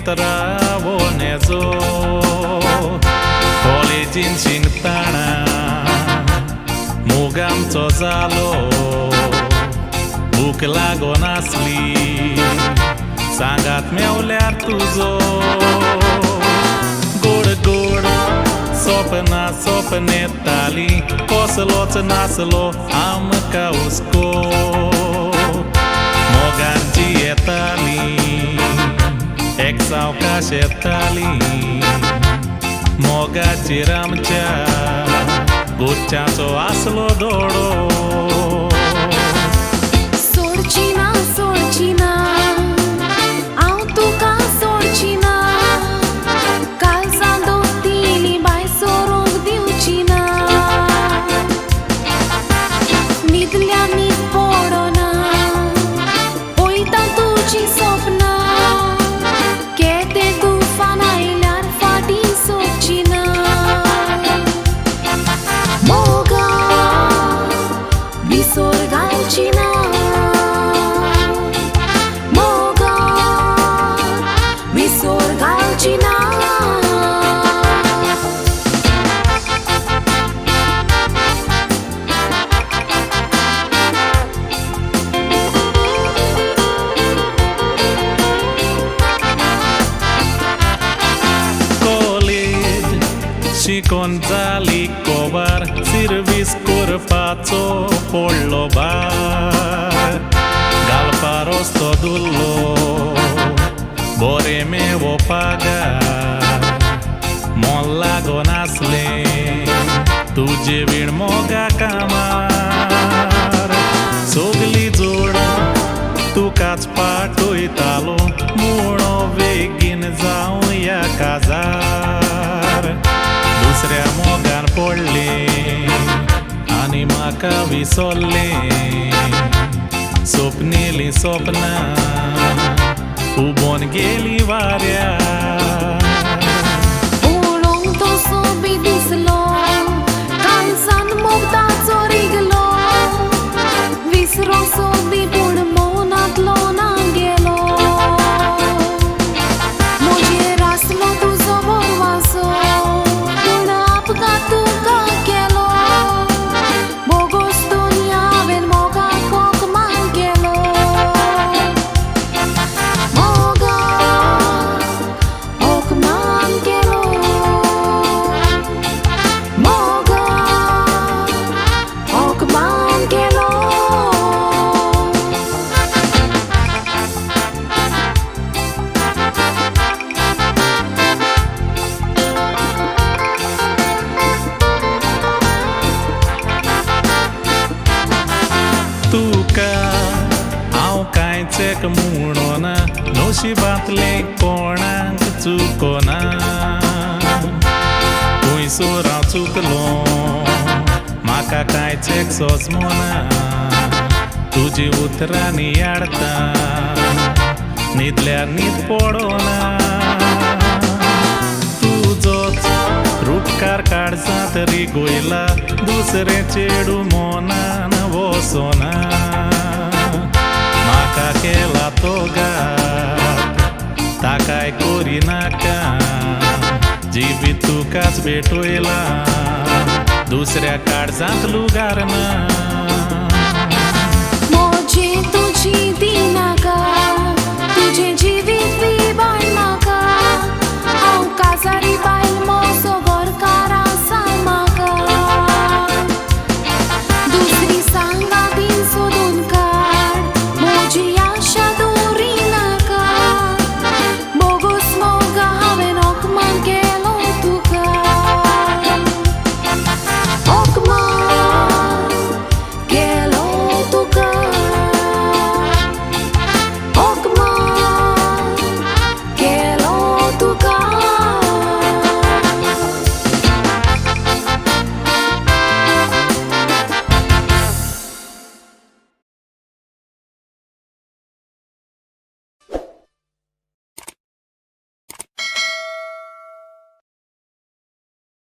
मित्रावो नेजो कॉलेजीन शिंगताना मोग आमचो जालो भूक लागोन आसली सांगात मेवल्यार तुजो गोड गोड सोपन येताली कसलोच नासलो आमकां हुस्को मोगांची येताली एक सावकाश येताली मोगाचेर आमच्या गोच्चाचो आसलो दोडो सोडची ना हांव तुका सोडची ना काळजां दोतिली बाय सोरूंक दिवची ना न्हिदल्या न्हीद पडना पळयता तुजी सपनां केदें तुफान आयल्यार फाटीं सोडची ना मोगा विसर घालची ना शिकोन जाली कोबार सर्वीस करपाचो पडलो बार घालपार रस्तो दुल्लो बरें मेवो पागार मोल लागोन आसलें तुजे वेळ मोगा कामार सोगली जोड तुकाच पाठयतालो मुळो बेगीन जावया काजार दुसऱ्या मोगान पडले आनी म्हाका विसरले सोपनेली सपनां उबोन गेली वाऱ्यार पळोवंक तसो बी दिसलो काळजान मोगदाचो रिगलो विसरोसो बी पूण मौनांतलो ना गेलो म्हजेर आसलो तुजो बोरवासो पूण आपघात तुका केलो बोगोस दुनिया हांवें मोगाक होकमान केलो मोगा होकमान केलो मोगा होकमान केलो तुका हांव कांयच एक म्हणोना नशिबांतले कोणाक चुकोना खुंयसर हांव चुकलो म्हाका कांयच एक सोजमोना तुजी उतरांनी आडता न्हिदल्यार न्हीद पडोना तुजोच रूपकार काळजांत रिगोयला दुसरे चेडू मोनान वसोना म्हाका केला तो घात ताकाय करिनाका जिवीत तुकाच भेटोयला दुसऱ्या काळजांत लुगार ना मोजे तुजी दिनाका तुजे जिवीत विबाड नाका हांव काजारी